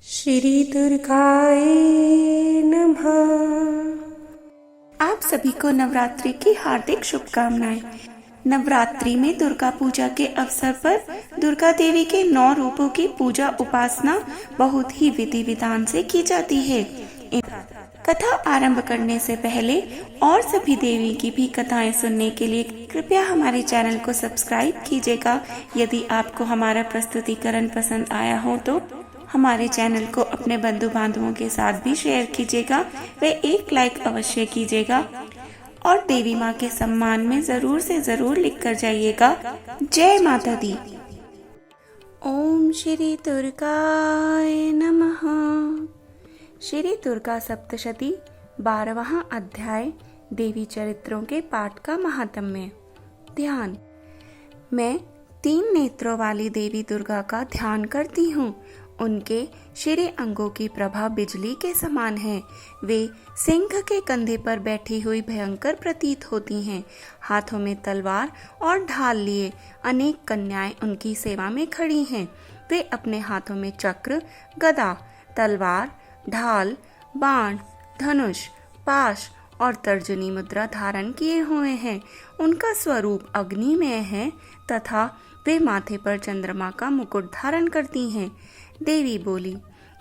श्री दुर्गाय नमः। आप सभी को नवरात्रि की हार्दिक शुभकामनाएं। नवरात्रि में दुर्गा पूजा के अवसर पर दुर्गा देवी के 9 रूपों की पूजा उपासना बहुत ही विधि विधान से की जाती है। कथा आरंभ करने से पहले और सभी देवी की भी कथाएं सुनने के लिए कृपया हमारे चैनल को सब्सक्राइब कीजिएगा। यदि आपको हमारा प्रस्तुतिकरण पसंद आया हो तो हमारे चैनल को अपने बंधु बांधवों के साथ भी शेयर कीजिएगा व एक लाइक अवश्य कीजिएगा और देवी माँ के सम्मान में जरूर से जरूर लिख कर जाइएगा। जय माता दी। ओम श्री दुर्गाय नमः। श्री दुर्गा सप्तशती 12वां अध्याय देवी चरित्रों के पाठ का महात्म्य। ध्यान। मैं 3 नेत्रों वाली देवी दुर्गा का ध्यान करती हूँ। उनके श्री अंगों की प्रभा बिजली के समान है। वे सिंह के कंधे पर बैठी हुई भयंकर प्रतीत होती हैं। हाथों में तलवार और ढाल लिए अनेक कन्याएं उनकी सेवा में खड़ी हैं। वे अपने हाथों में चक्र, गदा, तलवार, ढाल, बाण, धनुष, पाश और तर्जनी मुद्रा धारण किए हुए हैं। उनका स्वरूप अग्निमय है तथा वे माथे पर चंद्रमा का मुकुट धारण करती हैं। देवी बोली,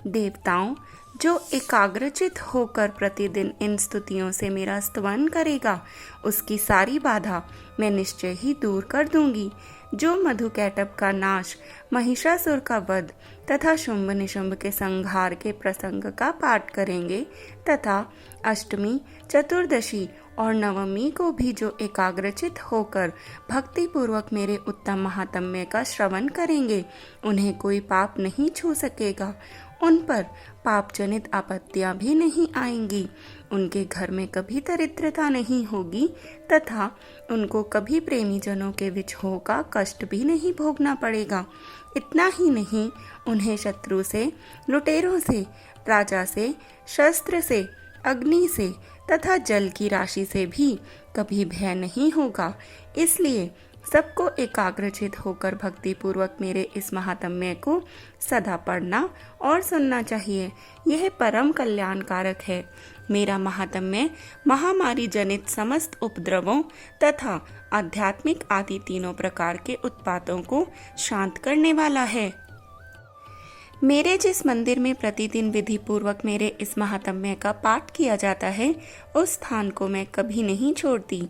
देवताओं, जो एकाग्रचित होकर प्रतिदिन इन स्तुतियों से मेरा स्तवन करेगा, उसकी सारी बाधा मैं निश्चय ही दूर कर दूंगी। जो मधुकैटभ का नाश, महिषासुर का वध तथा शुंभ निशुंभ के संहार के प्रसंग का पाठ करेंगे तथा अष्टमी, चतुर्दशी और नवमी को भी जो एकाग्रचित होकर भक्ति पूर्वक मेरे उत्तम महात्म्य का श्रवण करेंगे, उन्हें कोई पाप नहीं छू सकेगा। उन पर पाप जनित आपत्तियां भी नहीं आएंगी। उनके घर में कभी दरिद्रता नहीं होगी तथा उनको कभी प्रेमी जनों के विछोह का कष्ट भी नहीं भोगना पड़ेगा। इतना ही नहीं, उन्हें शत्रु से, लुटेरों से, राजा से, शस्त्र से, अग्नि से तथा जल की राशि से भी कभी भय नहीं होगा। इसलिए सबको एकाग्रचित होकर भक्ति पूर्वक मेरे इस महात्म्य को सदा पढ़ना और सुनना चाहिए। यह परम कल्याणकारक है। मेरा महात्म्य महामारी जनित समस्त उपद्रवों तथा आध्यात्मिक आदि तीनों प्रकार के उत्पातों को शांत करने वाला है। मेरे जिस मंदिर में प्रतिदिन विधि पूर्वक मेरे इस महात्म्य का पाठ किया जाता है, उस स्थान को मैं कभी नहीं छोड़ती।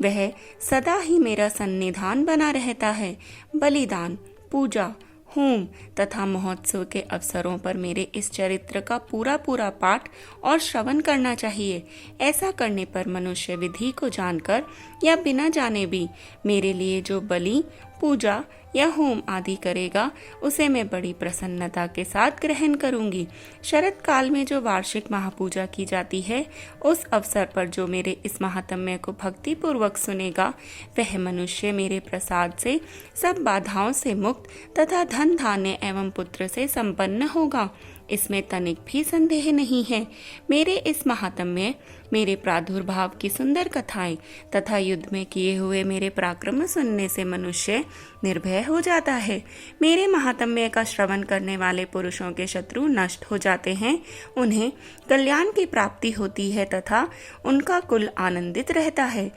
वह सदा ही मेरा सन्निधान बना रहता है। बलिदान, पूजा, होम तथा महोत्सव के अवसरों पर मेरे इस चरित्र का पूरा पूरा पाठ और श्रवण करना चाहिए। ऐसा करने पर मनुष्य विधि को जानकर या बिना जाने भी मेरे लिए जो बलि, पूजा या होम आदि करेगा, उसे मैं बड़ी प्रसन्नता के साथ ग्रहण करूंगी। शरद काल में जो वार्षिक महापूजा की जाती है, उस अवसर पर जो मेरे इस महात्म्य को भक्ति पूर्वक सुनेगा, वह मनुष्य मेरे प्रसाद से सब बाधाओं से मुक्त तथा धन धान्य एवं पुत्र से संपन्न होगा। इसमें तनिक भी संदेह नहीं है। मेरे इस महात्म्य, मेरे प्रादुर्भाव की सुंदर कथाएं तथा युद्ध में किए हुए मेरे पराक्रम सुनने से मनुष्य निर्भय हो जाता है। मेरे महात्म्य का श्रवण करने वाले पुरुषों के शत्रु नष्ट हो जाते हैं। उन्हें कल्याण की प्राप्ति होती है तथा उनका कुल आनंदित रहता है।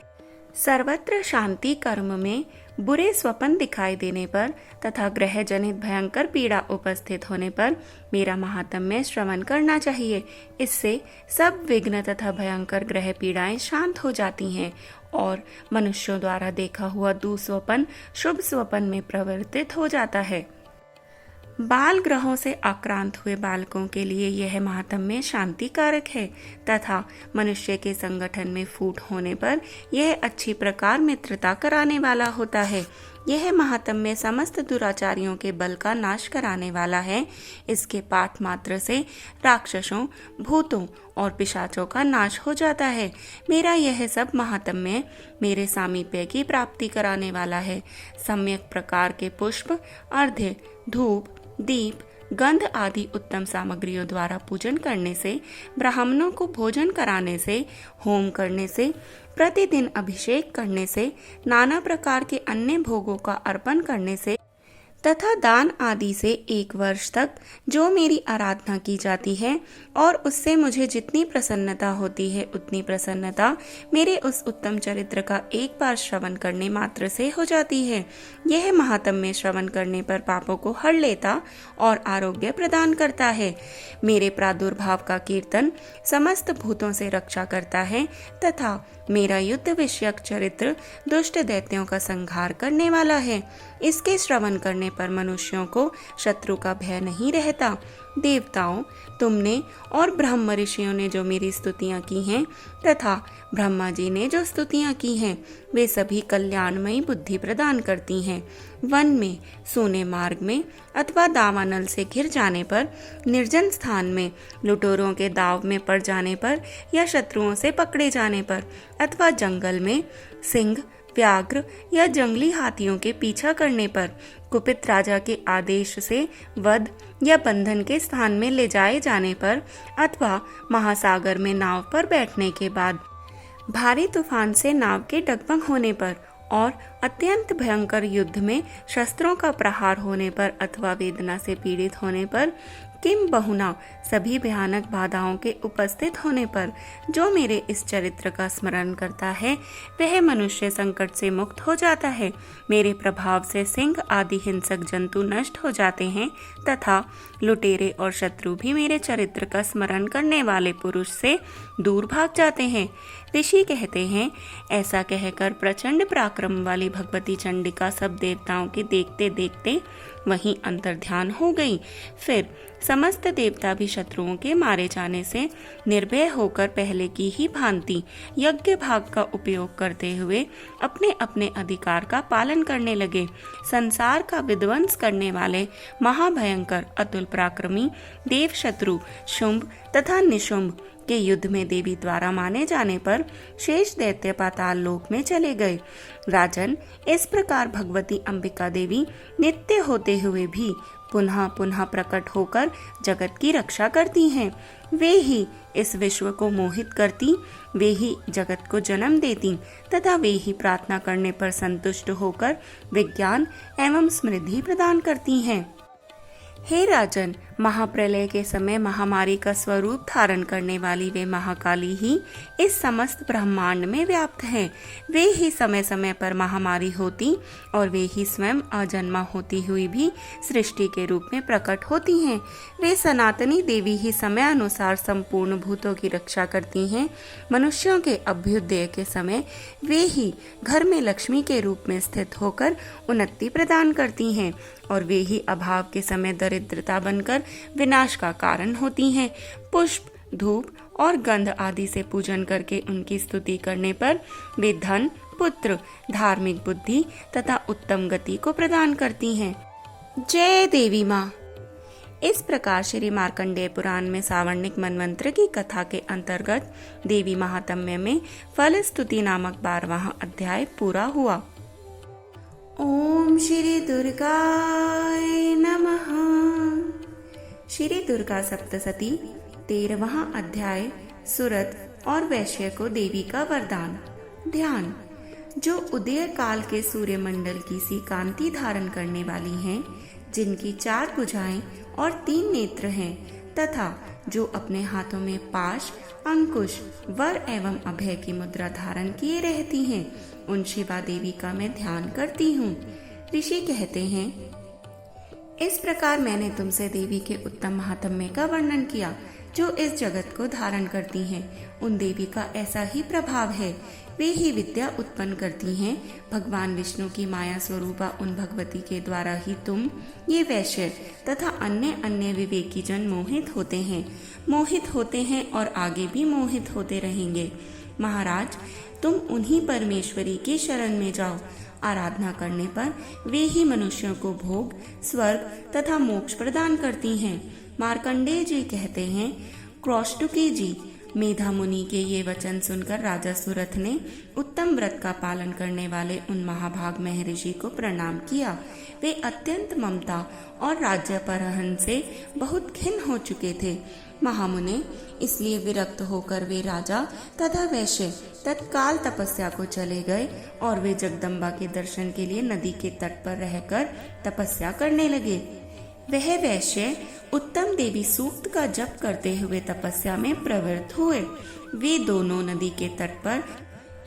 सर्वत्र शांति कर्म में बुरे स्वप्न दिखाई देने पर तथा ग्रह जनित भयंकर पीड़ा उपस्थित होने पर मेरा महात्म्य श्रवण करना चाहिए। इससे सब विघ्न तथा भयंकर ग्रह पीड़ाएं शांत हो जाती हैं और मनुष्यों द्वारा देखा हुआ दुस्वप्न शुभ स्वप्न में परिवर्तित हो जाता है। बाल ग्रहों से आक्रांत हुए बालकों के लिए यह महात्म्य शांतिकारक है तथा मनुष्य के संगठन में फूट होने पर यह अच्छी प्रकार मित्रता कराने वाला होता है। यह महात्म्य समस्त दुराचारियों के बल का नाश कराने वाला है। इसके पाठ मात्र से राक्षसों, भूतों और पिशाचों का नाश हो जाता है। मेरा यह सब महात्म्य मेरे सामीप्य की प्राप्ति कराने वाला है। सम्यक प्रकार के पुष्प, अर्घ्य, धूप, दीप, गंध आदि उत्तम सामग्रियों द्वारा पूजन करने से, ब्राह्मणों को भोजन कराने से, होम करने से, प्रतिदिन अभिषेक करने से, नाना प्रकार के अन्य भोगों का अर्पण करने से तथा दान आदि से 1 वर्ष तक जो मेरी आराधना की जाती है और उससे मुझे जितनी प्रसन्नता होती है उतनी प्रसन्नता मेरे उस उत्तम चरित्र का एक बार श्रवण करने मात्र से हो जाती है। यह महात्म्य श्रवण करने पर पापों को हर लेता और आरोग्य प्रदान करता है। मेरे प्रादुर्भाव का कीर्तन समस्त भूतों से रक्षा करता है तथा मेरा युद्ध विषयक चरित्र दुष्ट दैत्यों का संहार करने वाला है। इसके श्रवण करने पर मनुष्यों को शत्रु का भय नहीं रहता। देवताओं, तुमने और ब्रह्म ऋषियों ने जो मेरी स्तुतियां की हैं तथा ब्रह्मा जी ने जो स्तुतियां की हैं वे सभी कल्याणमयी बुद्धि प्रदान करती हैं। वन में, सोने मार्ग में अथवा दावानल से घिर जाने पर, निर्जन स्थान में, लुटेरों के दाव में पड़ जाने पर या शत्रुओं से पकड़े जाने पर अथवा जंगल में सिंह, व्याघ्र या जंगली हाथियों के पीछा करने पर, कुपित राजा के आदेश से वध या बंधन के स्थान में ले जाए जाने पर अथवा महासागर में नाव पर बैठने के बाद, भारी तूफान से नाव के डगमग होने पर और अत्यंत भयंकर युद्ध में शस्त्रों का प्रहार होने पर अथवा वेदना से पीड़ित होने पर, किम बहुना सभी भयानक बाधाओं के उपस्थित होने पर जो मेरे इस चरित्र का स्मरण करता है वह मनुष्य संकट से मुक्त हो जाता है। मेरे प्रभाव से सिंह आदि हिंसक जंतु नष्ट हो जाते हैं तथा लुटेरे और शत्रु भी मेरे चरित्र का स्मरण करने वाले पुरुष से दूर भाग जाते हैं। ऋषि कहते हैं, ऐसा कहकर प्रचंड पराक्रम वाली भगवती चंडिका सब देवताओं के देखते देखते वहीं अंतर्ध्यान हो गई। फिर समस्त देवता भी शत्रुओं के मारे जाने से निर्भय होकर पहले की ही भांति यज्ञ भाग का उपयोग करते हुए अपने अपने अधिकार का पालन करने लगे। संसार का विध्वंस करने वाले महाभयंकर अतुल पराक्रमी देव शत्रु शुंभ तथा निशुंभ के युद्ध में देवी द्वारा माने जाने पर शेष दैत्य पाताल लोक में चले गए। राजन, इस प्रकार भगवती अंबिका देवी नित्य होते हुए भी पुनः पुनः प्रकट होकर जगत की रक्षा करती हैं। वे ही इस विश्व को मोहित करती, वे ही जगत को जन्म देती तथा वे ही प्रार्थना करने पर संतुष्ट होकर विज्ञान एवं समृद्धि प्रदान करती हैं। हे राजन, महाप्रलय के समय महामारी का स्वरूप धारण करने वाली वे महाकाली ही इस समस्त ब्रह्मांड में व्याप्त हैं। वे ही समय समय पर महामारी होती और वे ही स्वयं अजन्मा होती हुई भी सृष्टि के रूप में प्रकट होती हैं। वे सनातनी देवी ही समय अनुसार संपूर्ण भूतों की रक्षा करती हैं। मनुष्यों के अभ्युदय के समय वे ही घर में लक्ष्मी के रूप में स्थित होकर उन्नति प्रदान करती हैं और वे ही अभाव के समय दरिद्रता बनकर विनाश का कारण होती हैं। पुष्प, धूप और गंध आदि से पूजन करके उनकी स्तुति करने पर वे धन, पुत्र, धार्मिक बुद्धि तथा उत्तम गति को प्रदान करती हैं। जय देवी माँ। इस प्रकार श्री मार्कंडेय पुराण में सावर्णिक मनवंत्र की कथा के अंतर्गत देवी महात्म्य में फल स्तुति नामक 12वां अध्याय पूरा हुआ। ओम श्री दुर्गाय नमः। श्री दुर्गा सप्तशती 13वां अध्याय सुरत और वैश्य को देवी का वरदान। ध्यान। जो उदय काल के सूर्य मंडल की सी कांति धारण करने वाली हैं, जिनकी 4 भुजाएं और 3 नेत्र हैं तथा जो अपने हाथों में पाश, अंकुश, वर एवं अभय की मुद्रा धारण किए रहती हैं, उन शिवा देवी का मैं ध्यान करती हूँ। ऋषि कहते हैं, इस प्रकार मैंने तुमसे देवी के उत्तम महात्म्य का वर्णन किया जो इस जगत को धारण करती हैं। उन देवी का ऐसा ही प्रभाव है। वे ही विद्या उत्पन्न करती हैं। भगवान विष्णु की माया स्वरूपा उन भगवती के द्वारा ही तुम, ये वैश्य तथा अन्य अन्य विवेकी जन मोहित होते हैं और आगे भी मोहित होते रहेंगे। महाराज, तुम उन्हीं परमेश्वरी की शरण में जाओ। आराधना करने पर वे ही मनुष्यों को भोग, स्वर्ग तथा मोक्ष प्रदान करती हैं। मार्कंडेय जी कहते हैं, कौष्टुकी जी, मेधा मुनि के ये वचन सुनकर राजा सुरथ ने उत्तम व्रत का पालन करने वाले उन महाभाग महर्षि को प्रणाम किया। वे अत्यंत ममता और राज्यापहरण से बहुत खिन्न हो चुके थे। महामुने, इसलिए विरक्त होकर वे राजा तथा वैश्य तत्काल तपस्या को चले गए और वे जगदम्बा के दर्शन के लिए नदी के तट पर रहकर तपस्या करने लगे। वह वैश्य उत्तम देवी सूक्त का जप करते हुए तपस्या में प्रवृत्त हुए। वे दोनों नदी के तट पर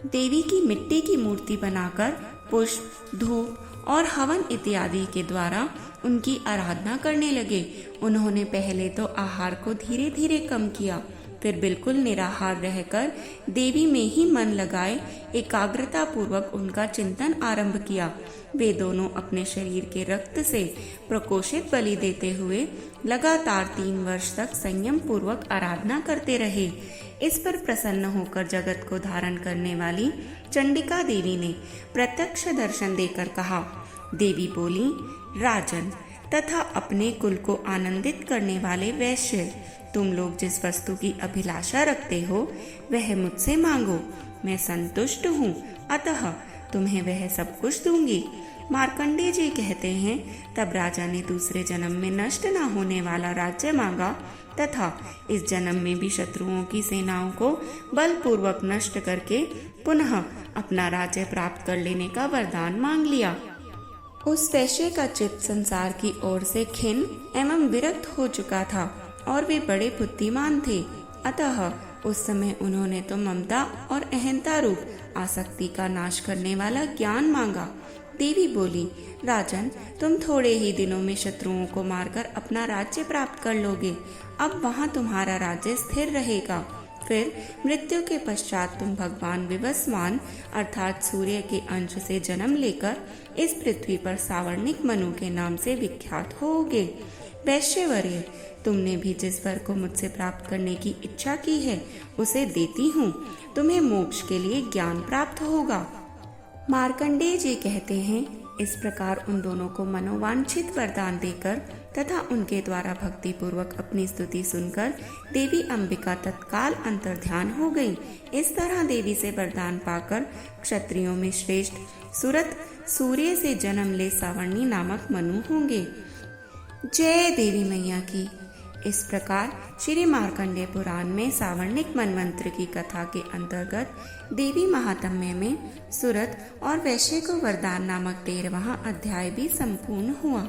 देवी की मिट्टी की मूर्ति बनाकर पुष्प, धूप और हवन इत्यादि के द्वारा उनकी आराधना करने लगे। उन्होंने पहले तो आहार को धीरे धीरे कम किया, फिर बिल्कुल निराहार रहकर देवी में ही मन लगाए एकाग्रता पूर्वक उनका चिंतन आरंभ किया। वे दोनों अपने शरीर के रक्त से प्रकोशित बलि देते हुए लगातार 3 वर्ष तक संयम पूर्वक आराधना करते रहे। इस पर प्रसन्न होकर जगत को धारण करने वाली चंडिका देवी ने प्रत्यक्ष दर्शन देकर कहा। देवी बोली, राजन तथा अपने कुल को आनंदित करने वाले वैश्य, तुम लोग जिस वस्तु की अभिलाषा रखते हो वह मुझसे मांगो, मैं संतुष्ट हूँ, अतः तुम्हें वह सब कुछ दूंगी। मार्कंडेय जी कहते हैं, तब राजा ने दूसरे जन्म में नष्ट न होने वाला राज्य मांगा तथा इस जन्म में भी शत्रुओं की सेनाओं को बलपूर्वक नष्ट करके पुनः अपना राज्य प्राप्त कर लेने का वरदान मांग लिया। उस वैश्य का चित्त संसार की ओर से खिन्न एवं विरक्त हो चुका था और वे बड़े बुद्धिमान थे, अतः उस समय उन्होंने तो ममता और अहंता रूप आसक्ति का नाश करने वाला ज्ञान मांगा। देवी बोली, राजन, तुम थोड़े ही दिनों में शत्रुओं को मारकर अपना राज्य प्राप्त कर लोगे। अब वहाँ तुम्हारा राज्य स्थिर रहेगा। फिर मृत्यु के पश्चात तुम भगवान विवस्वान अर्थात सूर्य के अंश से जन्म लेकर इस पृथ्वी पर सावर्णिक मनु के नाम से विख्यात होगे। वैश्यवर्य, तुमने भी जिस वर को मुझसे प्राप्त करने की इच्छा की है उसे देती हूँ। तुम्हें मोक्ष के लिए ज्ञान प्राप्त होगा। मार्कंडेय जी कहते हैं, इस प्रकार उन दोनों को मनोवांछित वरदान देकर तथा उनके द्वारा भक्ति पूर्वक अपनी स्तुति सुनकर देवी अंबिका तत्काल अंतर्ध्यान हो गई। इस तरह देवी से वरदान पाकर क्षत्रियों में श्रेष्ठ सुरथ सूर्य से जन्म ले सावर्णी नामक मनु होंगे। जय देवी मैया की। इस प्रकार श्री मार्कंडेय पुराण में सावर्णिक मनवंत्र की कथा के अंतर्गत देवी महात्म्य में सुरथ और वैश्य को वरदान नामक 13वां अध्याय भी संपूर्ण हुआ।